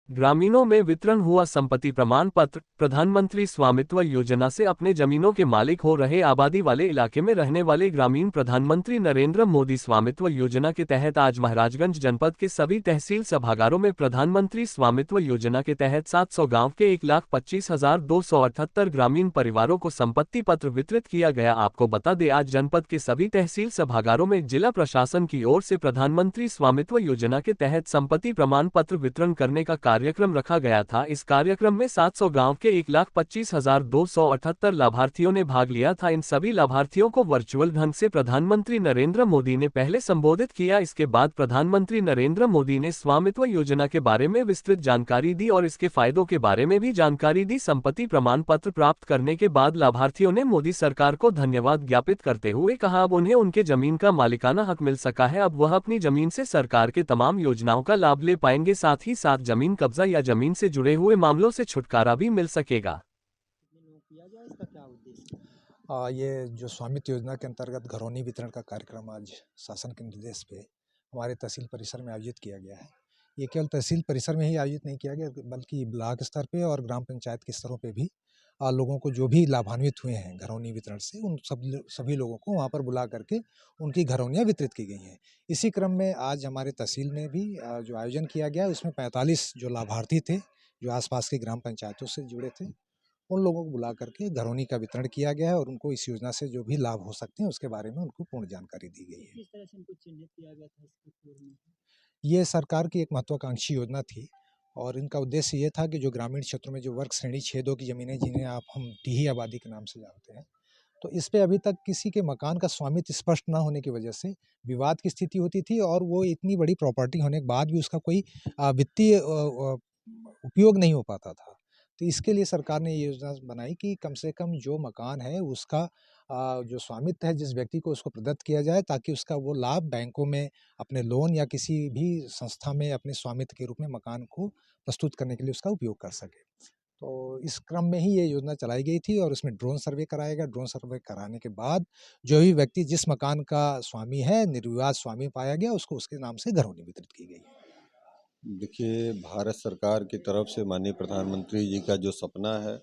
ग्रामीणों में वितरण हुआ संपत्ति प्रमाण पत्र। प्रधानमंत्री स्वामित्व योजना से अपने जमीनों के मालिक हो रहे आबादी वाले इलाके में रहने वाले ग्रामीण प्रधानमंत्री नरेंद्र मोदी स्वामित्व योजना के तहत आज महाराजगंज जनपद के सभी तहसील सभागारों में प्रधानमंत्री स्वामित्व योजना के तहत 700 गांव के 1,25,278 ग्रामीण परिवारों को संपत्ति पत्र वितरित किया गया। आपको बता दें, आज जनपद के सभी तहसील सभागारों में जिला प्रशासन की ओर से प्रधानमंत्री स्वामित्व योजना के तहत संपत्ति प्रमाण पत्र वितरण करने का कार्यक्रम रखा गया था। इस कार्यक्रम में 700 गांव के 1,25,278 लाभार्थियों ने भाग लिया था। इन सभी लाभार्थियों को वर्चुअल ढंग से प्रधानमंत्री नरेंद्र मोदी ने पहले संबोधित किया। इसके बाद प्रधानमंत्री नरेंद्र मोदी ने स्वामित्व योजना के बारे में विस्तृत जानकारी दी और इसके फायदों के बारे में भी जानकारी दी। संपत्ति प्रमाण पत्र प्राप्त करने के बाद लाभार्थियों ने मोदी सरकार को धन्यवाद ज्ञापित करते हुए कहा, अब उन्हें उनके जमीन का मालिकाना हक मिल सका है। अब वह अपनी जमीन से सरकार के तमाम योजनाओं का लाभ ले पाएंगे। साथ ही साथ जमीन कब्जा या जमीन से जुड़े हुए मामलों से छुटकारा भी मिल सकेगा। ये जो स्वामित्व योजना के अंतर्गत घरौनी वितरण का कार्यक्रम आज शासन के निर्देश पे हमारे तहसील परिसर में आयोजित किया गया है। ये केवल तहसील परिसर में ही आयोजित नहीं किया गया, बल्कि ब्लॉक स्तर पे और ग्राम पंचायत के स्तरों पे भी लोगों को जो भी लाभान्वित हुए हैं घरौनी वितरण से, उन सभी लोगों को वहाँ पर बुला करके उनकी घरौनियाँ वितरित की गई हैं। इसी क्रम में आज हमारे तहसील में भी जो आयोजन किया गया, उसमें 45 जो लाभार्थी थे, जो आसपास की ग्राम पंचायतों से जुड़े थे, उन लोगों को बुला करके घरौनी का वितरण किया गया है और उनको इस योजना से जो भी लाभ हो सकते हैं उसके बारे में उनको पूर्ण जानकारी दी गई है। किस तरह से इनको चिन्हित किया गया था इसके पूर्व में? ये सरकार की एक महत्वाकांक्षी योजना थी और इनका उद्देश्य ये था कि जो ग्रामीण क्षेत्रों में जो वर्ग श्रेणी 6-2 की ज़मीनें, जिन्हें हम टीही आबादी के नाम से जानते हैं, तो इस पे अभी तक किसी के मकान का स्वामित्व स्पष्ट ना होने की वजह से विवाद की स्थिति होती थी और वो इतनी बड़ी प्रॉपर्टी होने के बाद भी उसका कोई वित्तीय उपयोग नहीं हो पाता था। तो इसके लिए सरकार ने ये योजना बनाई कि कम से कम जो मकान है उसका जो स्वामित्व है जिस व्यक्ति को, उसको प्रदत्त किया जाए, ताकि उसका वो लाभ बैंकों में अपने लोन या किसी भी संस्था में अपने स्वामित्व के रूप में मकान को प्रस्तुत करने के लिए उसका उपयोग कर सके। तो इस क्रम में ही ये योजना चलाई गई थी और उसमें ड्रोन सर्वे कराया गया। ड्रोन सर्वे कराने के बाद जो भी व्यक्ति जिस मकान का स्वामी है, निर्विवाद स्वामी पाया गया, उसको उसके नाम से घरौनी वितरित की गई। देखिए, भारत सरकार की तरफ से माननीय प्रधानमंत्री जी का जो सपना है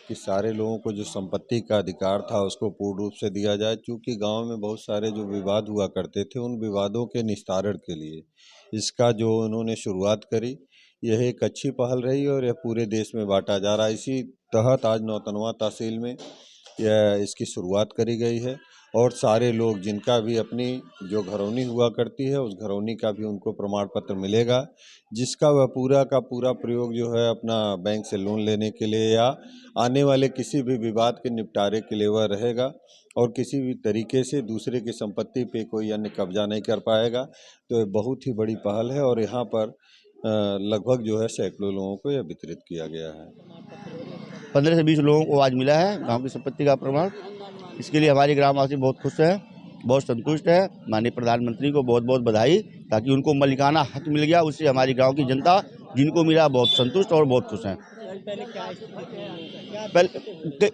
कि सारे लोगों को जो संपत्ति का अधिकार था उसको पूर्ण रूप से दिया जाए, क्योंकि गांव में बहुत सारे जो विवाद हुआ करते थे, उन विवादों के निस्तारण के लिए इसका जो उन्होंने शुरुआत करी, यह एक अच्छी पहल रही और यह पूरे देश में बांटा जा रहा है। इसी तहत आज नौतनवा तहसील में यह इसकी शुरुआत करी गई है और सारे लोग जिनका भी अपनी जो घरौनी हुआ करती है उस घरौनी का भी उनको प्रमाण पत्र मिलेगा, जिसका वह पूरा का पूरा प्रयोग जो है अपना बैंक से लोन लेने के लिए या आने वाले किसी भी विवाद के निपटारे के लिए वह रहेगा और किसी भी तरीके से दूसरे की संपत्ति पे कोई अन्य कब्जा नहीं कर पाएगा। तो ये बहुत ही बड़ी पहल है और यहाँ पर लगभग जो है सैकड़ों लोगों को यह वितरित किया गया है। 15 से 20 लोगों को आज मिला है गांव की संपत्ति का प्रमाण। इसके लिए हमारे ग्रामवासी बहुत खुश है, बहुत संतुष्ट है। माननीय प्रधानमंत्री को बहुत बहुत बधाई, ताकि उनको मालिकाना हक मिल गया। उससे हमारी गांव की जनता जिनको मिला बहुत संतुष्ट और बहुत खुश हैं। पहले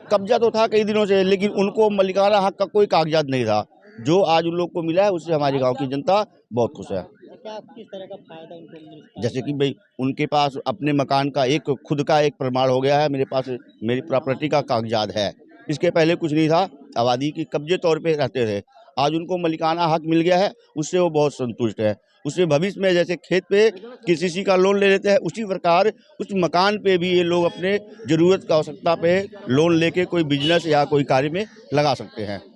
कब्जा तो था कई दिनों से, लेकिन उनको मालिकाना हक का कोई कागजात नहीं था। जो आज उन लोग को मिला है उससे हमारी गाँव की जनता बहुत खुश है। क्या किस तरह का फायदा उनको मिल सकता है? जैसे कि भाई उनके पास अपने मकान का एक खुद का एक प्रमाण हो गया है, मेरे पास मेरी प्रॉपर्टी का कागजात है। इसके पहले कुछ नहीं था, आबादी की कब्जे तौर पे रहते थे। आज उनको मालिकाना हक मिल गया है, उससे वो बहुत संतुष्ट है। उससे भविष्य में जैसे खेत पे किसी का लोन ले लेते हैं, उसी प्रकार उस मकान पे भी ये लोग अपने ज़रूरत की आवश्यकता पे लोन लेके कोई बिजनेस या कोई कार्य में लगा सकते हैं।